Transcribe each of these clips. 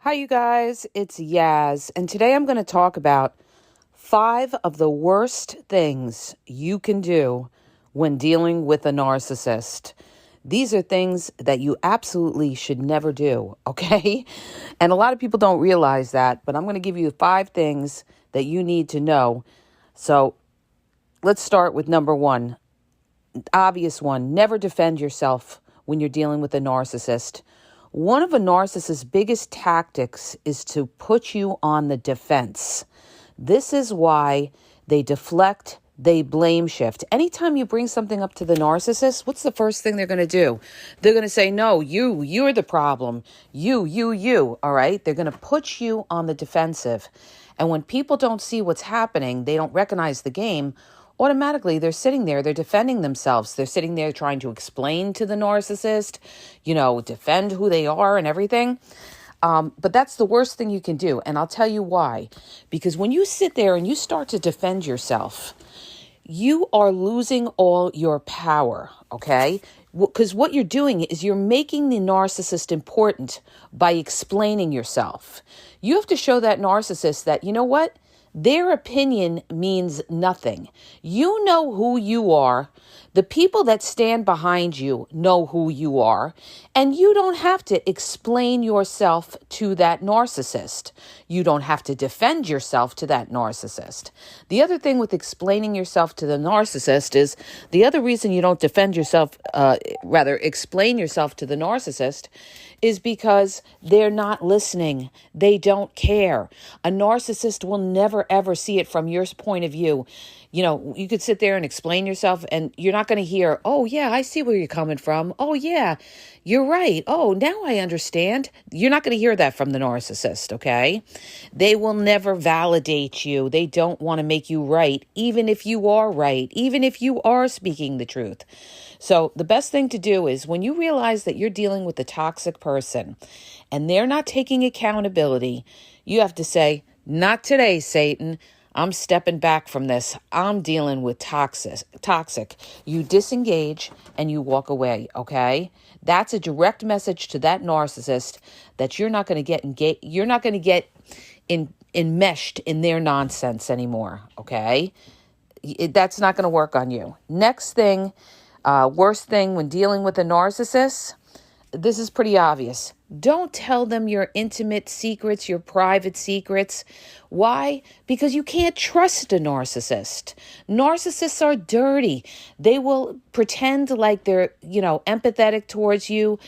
Hi, you guys. It's Yaz, and today I'm going to talk about 5 of the worst things you can do when dealing with a narcissist. These are things that you absolutely should never do, okay? And a lot of people don't realize that, but I'm going to give you 5 things that you need to know. So let's start with number one. Obvious one, never defend yourself when you're dealing with a narcissist. One of a narcissist's biggest tactics is to put you on the defense. This is why they deflect, they blame shift. Anytime you bring something up to the narcissist, what's the first thing they're going to do? They're going to say, no, you're the problem. You, all right? They're going to put you on the defensive. And when people don't see what's happening, they don't recognize the game, automatically they're sitting there, they're defending themselves. They're sitting there trying to explain to the narcissist, defend who they are and everything. But that's the worst thing you can do. And I'll tell you why. Because when you sit there and you start to defend yourself, you are losing all your power, okay? Because what you're doing is you're making the narcissist important by explaining yourself. You have to show that narcissist that, you know what? Their opinion means nothing. You know who you are. The people that stand behind you know who you are. And you don't have to explain yourself to that narcissist. You don't have to defend yourself to that narcissist. The other thing with explaining yourself to the narcissist is the other reason you don't defend yourself, explain yourself to the narcissist is because they're not listening. They don't care. A narcissist will never, ever see it from your point of view. You could sit there and explain yourself and you're not going to hear, oh, yeah, I see where you're coming from. Oh, yeah, you're right. Oh, now I understand. You're not going to hear that from the narcissist, okay? They will never validate you. They don't want to make you right, even if you are right, even if you are speaking the truth. So the best thing to do is when you realize that you're dealing with a toxic person and they're not taking accountability, you have to say, not today, Satan. I'm stepping back from this. I'm dealing with toxic. You disengage and you walk away, okay? That's a direct message to that narcissist that you're not going to get enmeshed in their nonsense anymore, okay? That's not going to work on you. Next thing, worst thing when dealing with a narcissist, this is pretty obvious. Don't tell them your intimate secrets, your private secrets. Why? Because you can't trust a narcissist. Narcissists are dirty. They will pretend like they're, empathetic towards you,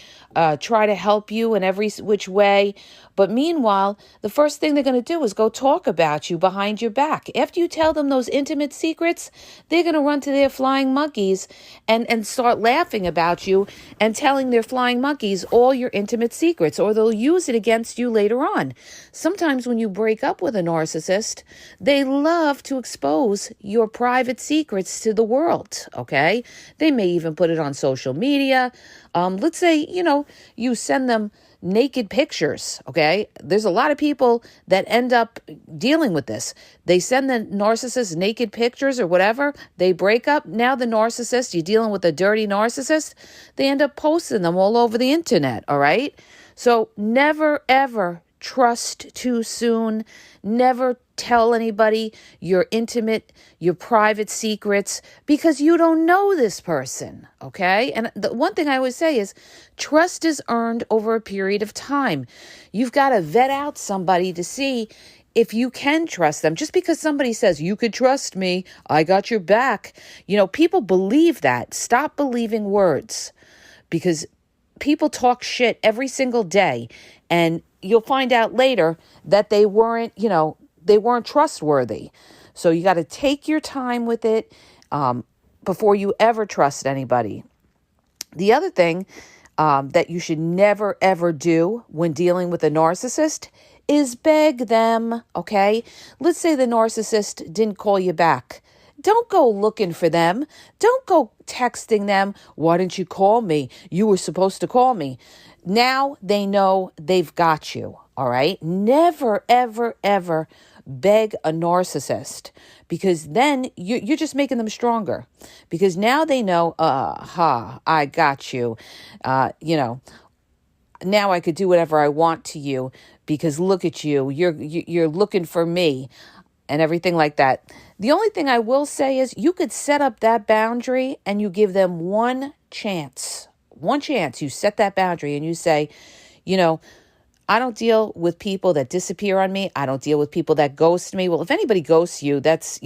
try to help you in every which way. But meanwhile, the first thing they're going to do is go talk about you behind your back. After you tell them those intimate secrets, they're going to run to their flying monkeys and start laughing about you and telling their flying monkeys all your intimate secrets, or they'll use it against you later on. Sometimes when you break up with a narcissist, they love to expose your private secrets to the world, okay? They may even put it on social media. Let's say, you send them naked pictures, okay? There's a lot of people that end up dealing with this. They send the narcissist naked pictures or whatever. They break up. Now the narcissist, you're dealing with a dirty narcissist, they end up posting them all over the internet, all right? So never, ever trust too soon. Never tell anybody your intimate, your private secrets, because you don't know this person, okay? And the one thing I always say is trust is earned over a period of time. You've got to vet out somebody to see if you can trust them. Just because somebody says, you could trust me, I got your back. People believe that. Stop believing words, because people talk shit every single day, and you'll find out later that they weren't trustworthy. So you got to take your time with it before you ever trust anybody. The other thing that you should never, ever do when dealing with a narcissist is beg them, okay? Let's say the narcissist didn't call you back. Don't go looking for them. Don't go texting them, why didn't you call me? You were supposed to call me. Now they know they've got you, all right? Never, ever, ever beg a narcissist, because then you're just making them stronger, because now they know, I got you. now I could do whatever I want to you because look at you. You're looking for me and everything like that. The only thing I will say is you could set up that boundary and you give them one chance. One chance. You set that boundary and you say, I don't deal with people that disappear on me. I don't deal with people that ghost me. Well, if anybody ghosts you, that's,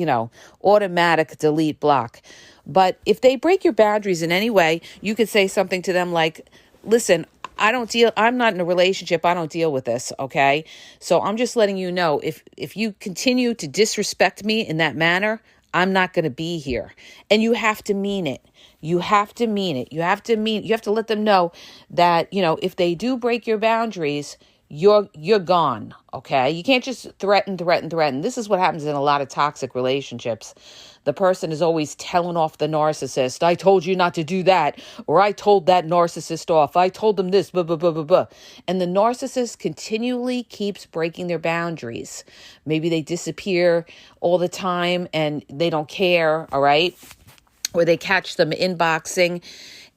automatic delete block. But if they break your boundaries in any way, you could say something to them like, listen, I'm not in a relationship. I don't deal with this. Okay. So I'm just letting you know if you continue to disrespect me in that manner, I'm not going to be here. And you have to mean it. You have to mean it. You have to let them know that, if they do break your boundaries, you're gone. Okay. You can't just threaten. This is what happens in a lot of toxic relationships. The person is always telling off the narcissist. I told you not to do that. Or I told that narcissist off. I told them this, blah, blah, blah, blah, blah. And the narcissist continually keeps breaking their boundaries. Maybe they disappear all the time and they don't care. All right. Or they catch them inboxing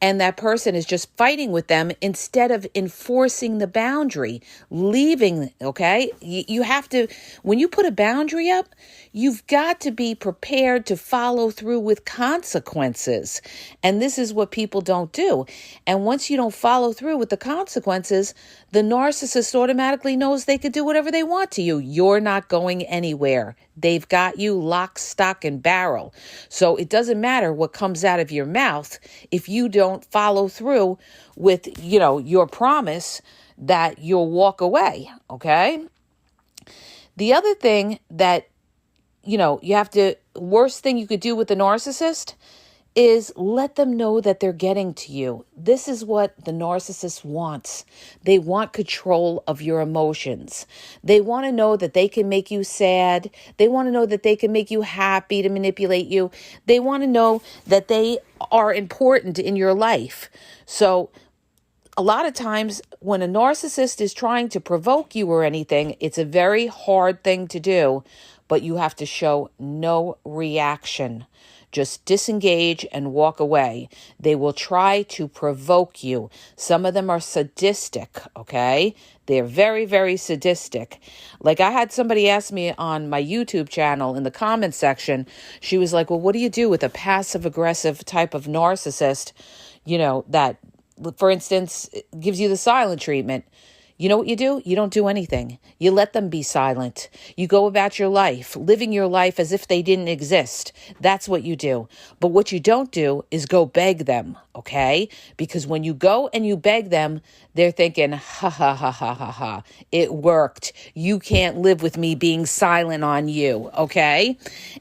and that person is just fighting with them instead of enforcing the boundary, leaving, okay? You have to, when you put a boundary up, you've got to be prepared to follow through with consequences. And this is what people don't do. And once you don't follow through with the consequences, the narcissist automatically knows they could do whatever they want to you. You're not going anywhere. They've got you lock, stock, and barrel. So it doesn't matter what comes out of your mouth if you don't follow through with, your promise that you'll walk away, okay? The other thing that, worst thing you could do with the narcissist is let them know that they're getting to you. This is what the narcissist wants. They want control of your emotions. They want to know that they can make you sad. They want to know that they can make you happy to manipulate you. They want to know that they are important in your life. So a lot of times when a narcissist is trying to provoke you or anything, it's a very hard thing to do, but you have to show no reaction. Just disengage and walk away. They will try to provoke you. Some of them are sadistic, okay? They're very, very sadistic. Like I had somebody ask me on my YouTube channel in the comment section, she was like, well, what do you do with a passive aggressive type of narcissist, that, for instance, gives you the silent treatment? You know what you do? You don't do anything. You let them be silent. You go about your life, living your life as if they didn't exist. That's what you do. But what you don't do is go beg them, okay? Because when you go and you beg them, they're thinking, ha, ha, ha, ha, ha, ha. It worked. You can't live with me being silent on you, okay?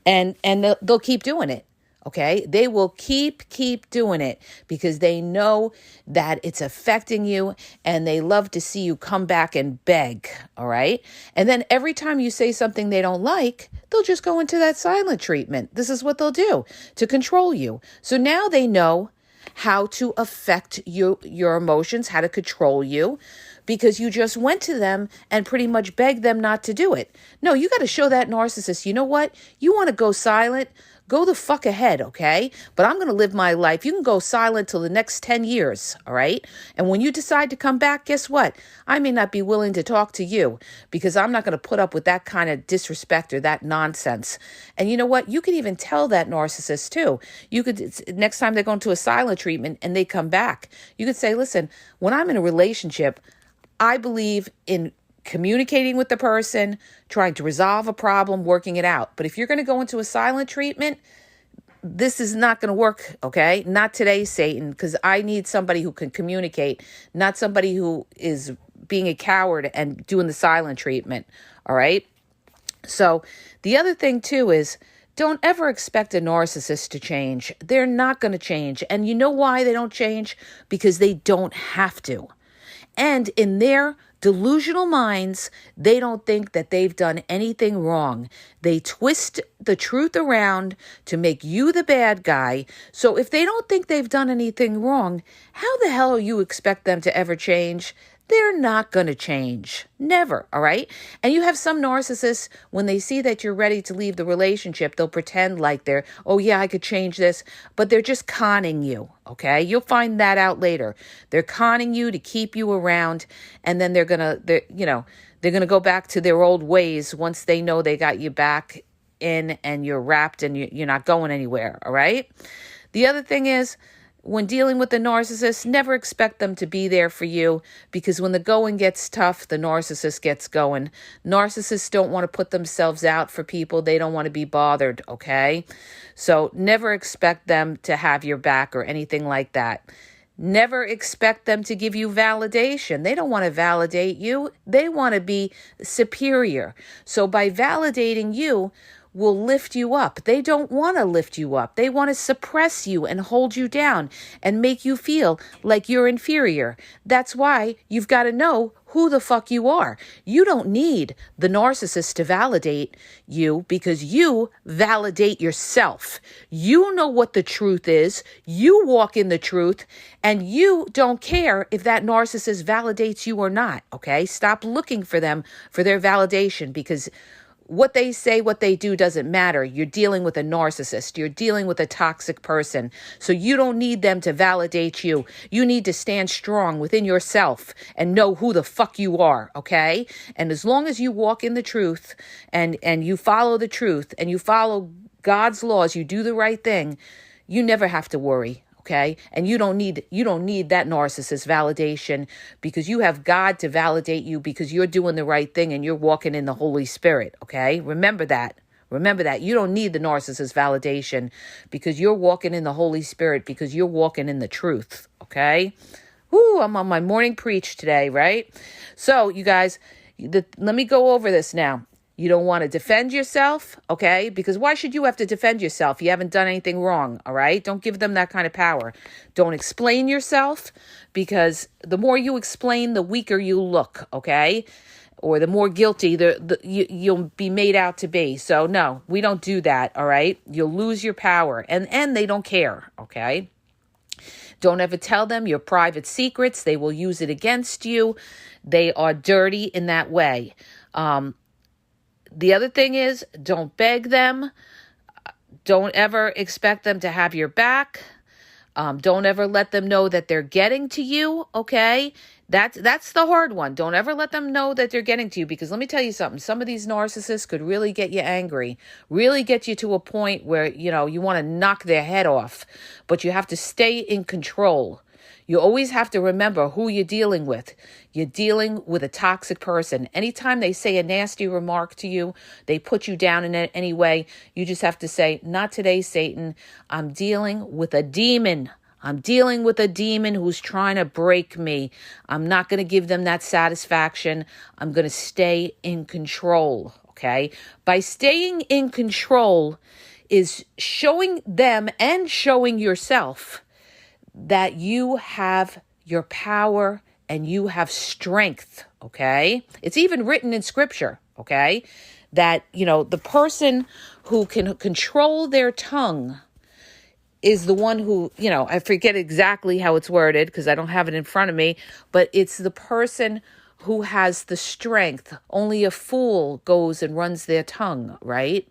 And they'll keep doing it. Okay, they will keep doing it because they know that it's affecting you and they love to see you come back and beg. All right. And then every time you say something they don't like, they'll just go into that silent treatment. This is what they'll do to control you. So now they know how to affect your emotions, how to control you, because you just went to them and pretty much begged them not to do it. No, you got to show that narcissist, you know what? You want to go silent? Go the fuck ahead, okay? But I'm going to live my life. You can go silent till the next 10 years, all right? And when you decide to come back, guess what? I may not be willing to talk to you because I'm not going to put up with that kind of disrespect or that nonsense. And you know what? You could even tell that narcissist too. You could, next time they go into a silent treatment and they come back, you could say, listen, when I'm in a relationship, I believe in communicating with the person, trying to resolve a problem, working it out. But if you're going to go into a silent treatment, this is not going to work, okay? Not today, Satan, because I need somebody who can communicate, not somebody who is being a coward and doing the silent treatment, all right? So the other thing, too, is don't ever expect a narcissist to change. They're not going to change. And you know why they don't change? Because they don't have to. And in their delusional minds, they don't think that they've done anything wrong. They twist the truth around to make you the bad guy. So if they don't think they've done anything wrong, how the hell you expect them to ever change? they're not going to change. Never, all right? And you have some narcissists, when they see that you're ready to leave the relationship, they'll pretend like they're, oh yeah, I could change this, but they're just conning you, okay? You'll find that out later. They're conning you to keep you around, and then they're going to go back to their old ways once they know they got you back in and you're wrapped and you're not going anywhere, all right? The other thing is, when dealing with the narcissist, never expect them to be there for you, because when the going gets tough, the narcissist gets going. Narcissists don't want to put themselves out for people. They don't want to be bothered, okay? So never expect them to have your back or anything like that. Never expect them to give you validation. They don't want to validate you. They want to be superior. So by validating you, will lift you up. They don't want to lift you up. They want to suppress you and hold you down and make you feel like you're inferior. That's why you've got to know who the fuck you are. You don't need the narcissist to validate you, because you validate yourself. You know what the truth is. You walk in the truth, and you don't care if that narcissist validates you or not, okay? Stop looking for them for their validation, because what they say, what they do doesn't matter. You're dealing with a narcissist. You're dealing with a toxic person. So you don't need them to validate you. You need to stand strong within yourself and know who the fuck you are, okay? And as long as you walk in the truth and you follow the truth and you follow God's laws, you do the right thing, you never have to worry. Okay. And you don't need that narcissist validation, because you have God to validate you, because you're doing the right thing and you're walking in the Holy Spirit. Okay. Remember that. You don't need the narcissist validation, because you're walking in the Holy Spirit, because you're walking in the truth. Okay. Ooh, I'm on my morning preach today, right? So you guys, let me go over this now. You don't want to defend yourself, okay? Because why should you have to defend yourself? You haven't done anything wrong, all right? Don't give them that kind of power. Don't explain yourself, because the more you explain, the weaker you look, okay? Or the more guilty you'll be made out to be. So no, we don't do that, all right? You'll lose your power, and they don't care, okay? Don't ever tell them your private secrets. They will use it against you. They are dirty in that way. The other thing is, don't beg them. Don't ever expect them to have your back. Don't ever let them know that they're getting to you, okay? That's the hard one. Don't ever let them know that they're getting to you, because let me tell you something. Some of these narcissists could really get you angry, really get you to a point where, you want to knock their head off, but you have to stay in control. You always have to remember who you're dealing with. You're dealing with a toxic person. Anytime they say a nasty remark to you, they put you down in any way, you just have to say, not today, Satan. I'm dealing with a demon. I'm dealing with a demon who's trying to break me. I'm not going to give them that satisfaction. I'm going to stay in control, okay? By staying in control is showing them and showing yourself that you have your power and you have strength, okay? It's even written in scripture, okay? That, the person who can control their tongue is the one who, I forget exactly how it's worded because I don't have it in front of me, but it's the person who has the strength. Only a fool goes and runs their tongue, right?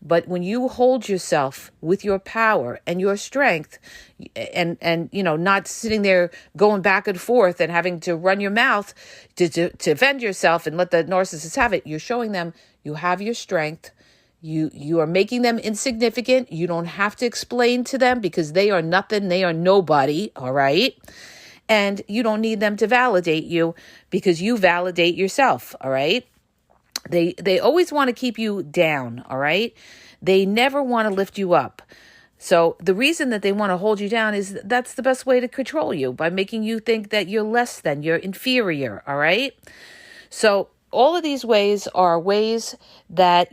But when you hold yourself with your power and your strength and not sitting there going back and forth and having to run your mouth to defend yourself and let the narcissist have it, you're showing them you have your strength. You are making them insignificant. You don't have to explain to them because they are nothing. They are nobody, all right? And you don't need them to validate you because you validate yourself, all right? They always want to keep you down, all right? They never want to lift you up. So the reason that they want to hold you down is that's the best way to control you, by making you think that you're less than, you're inferior, all right? So all of these ways are ways that,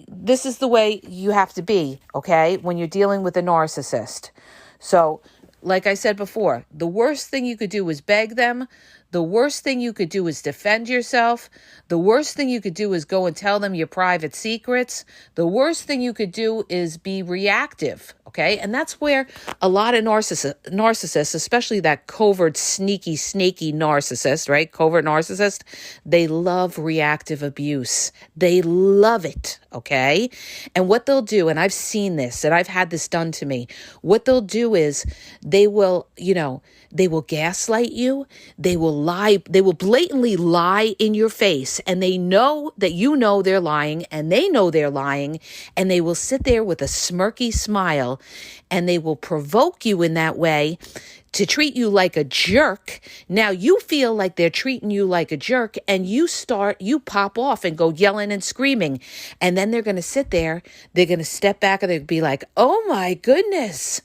this is the way you have to be, okay, when you're dealing with a narcissist. So like I said before, the worst thing you could do is beg them. The worst thing you could do is defend yourself. The worst thing you could do is go and tell them your private secrets. The worst thing you could do is be reactive, okay? And that's where a lot of narcissists, especially that covert, sneaky, snaky narcissist, right? Covert narcissist, they love reactive abuse. They love it, okay? And what they'll do, and I've seen this, and I've had this done to me, what they'll do is they will, they will gaslight you. They will lie. They will blatantly lie in your face. And they know that you know they're lying, and they know they're lying. And they will sit there with a smirky smile, and they will provoke you in that way to treat you like a jerk. Now you feel like they're treating you like a jerk, and you pop off and go yelling and screaming. And then they're going to sit there. They're going to step back and they'll be like, oh my goodness.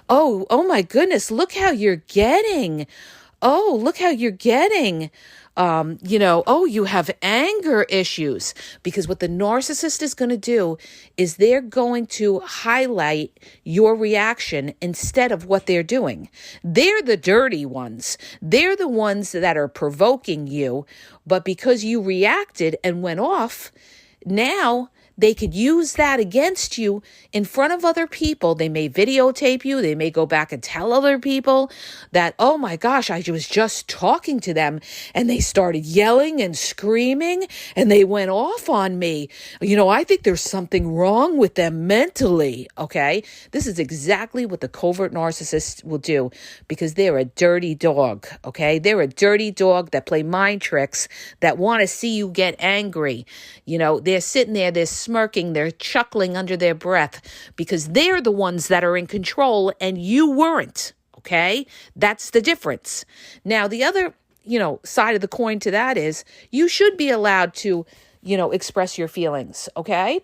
Oh my goodness, look how you're getting. Oh, look how you're getting. You have anger issues. Because what the narcissist is going to do is they're going to highlight your reaction instead of what they're doing. They're the dirty ones. They're the ones that are provoking you. But because you reacted and went off, now they could use that against you in front of other people. They may videotape you. They may go back and tell other people that, oh my gosh, I was just talking to them and they started yelling and screaming and they went off on me. I think there's something wrong with them mentally, okay? This is exactly what the covert narcissist will do because they're a dirty dog, okay? They're a dirty dog that play mind tricks, that want to see you get angry. They're sitting there, they're smirking, they're chuckling under their breath because they're the ones that are in control and you weren't, okay? That's the difference. Now, the other, side of the coin to that is you should be allowed to, express your feelings, okay?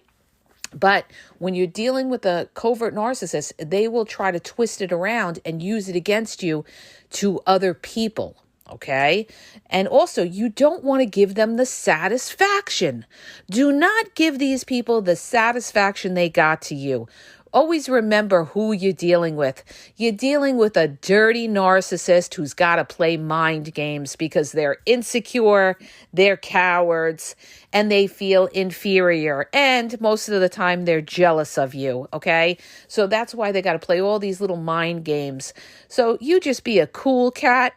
But when you're dealing with a covert narcissist, they will try to twist it around and use it against you to other people. Okay. And also, you don't want to give them the satisfaction. Do not give these people the satisfaction they got to you. Always remember who you're dealing with. You're dealing with a dirty narcissist who's got to play mind games because they're insecure, they're cowards, and they feel inferior. And most of the time, they're jealous of you, okay? So that's why they got to play all these little mind games. So you just be a cool cat.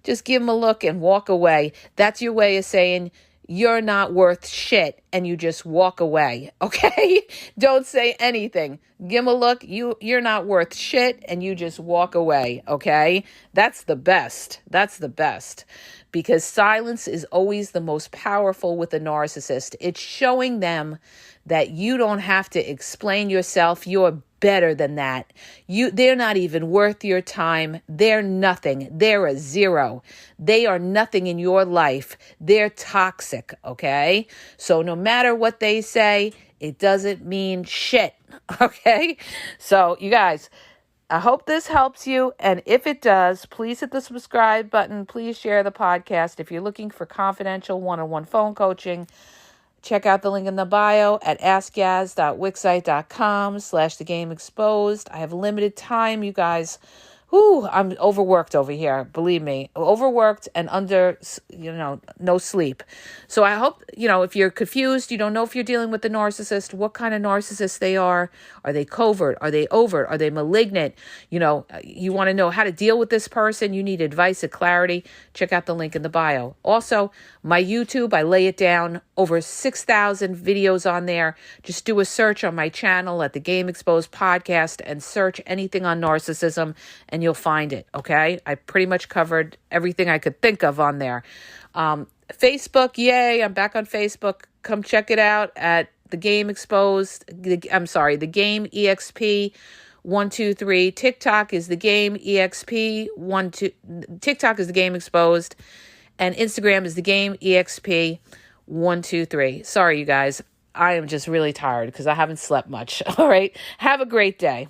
Just give them a look and walk away. That's your way of saying you're not worth shit and you just walk away, okay? Don't say anything. Give them a look. You're not worth shit and you just walk away, okay? That's the best. That's the best. Because silence is always the most powerful with a narcissist. It's showing them that you don't have to explain yourself. You're better than that. They're not even worth your time. They're nothing. They're a zero. They are nothing in your life. They're toxic, okay? So no matter what they say, it doesn't mean shit, okay? So you guys, I hope this helps you. And if it does, please hit the subscribe button. Please share the podcast. If you're looking for confidential one-on-one phone coaching, check out the link in the bio at askgaz.wixsite.com/thegameexposed. I have limited time, you guys. I'm overworked over here. Believe me, overworked and under, no sleep. So I hope, if you're confused, you don't know if you're dealing with the narcissist, what kind of narcissist they are. Are they covert? Are they overt? Are they malignant? You want to know how to deal with this person. You need advice and clarity. Check out the link in the bio. Also, my YouTube, I lay it down. Over 6,000 videos on there. Just do a search on my channel at the Game Exposed podcast and search anything on narcissism and you'll find it, okay? I pretty much covered everything I could think of on there. Facebook, yay, I'm back on Facebook. Come check it out at the Game Exposed. The Game EXP 123. TikTok is the Game EXP 12. TikTok is the Game Exposed. And Instagram is the Game EXP 123. Sorry, you guys. I am just really tired because I haven't slept much. All right. Have a great day.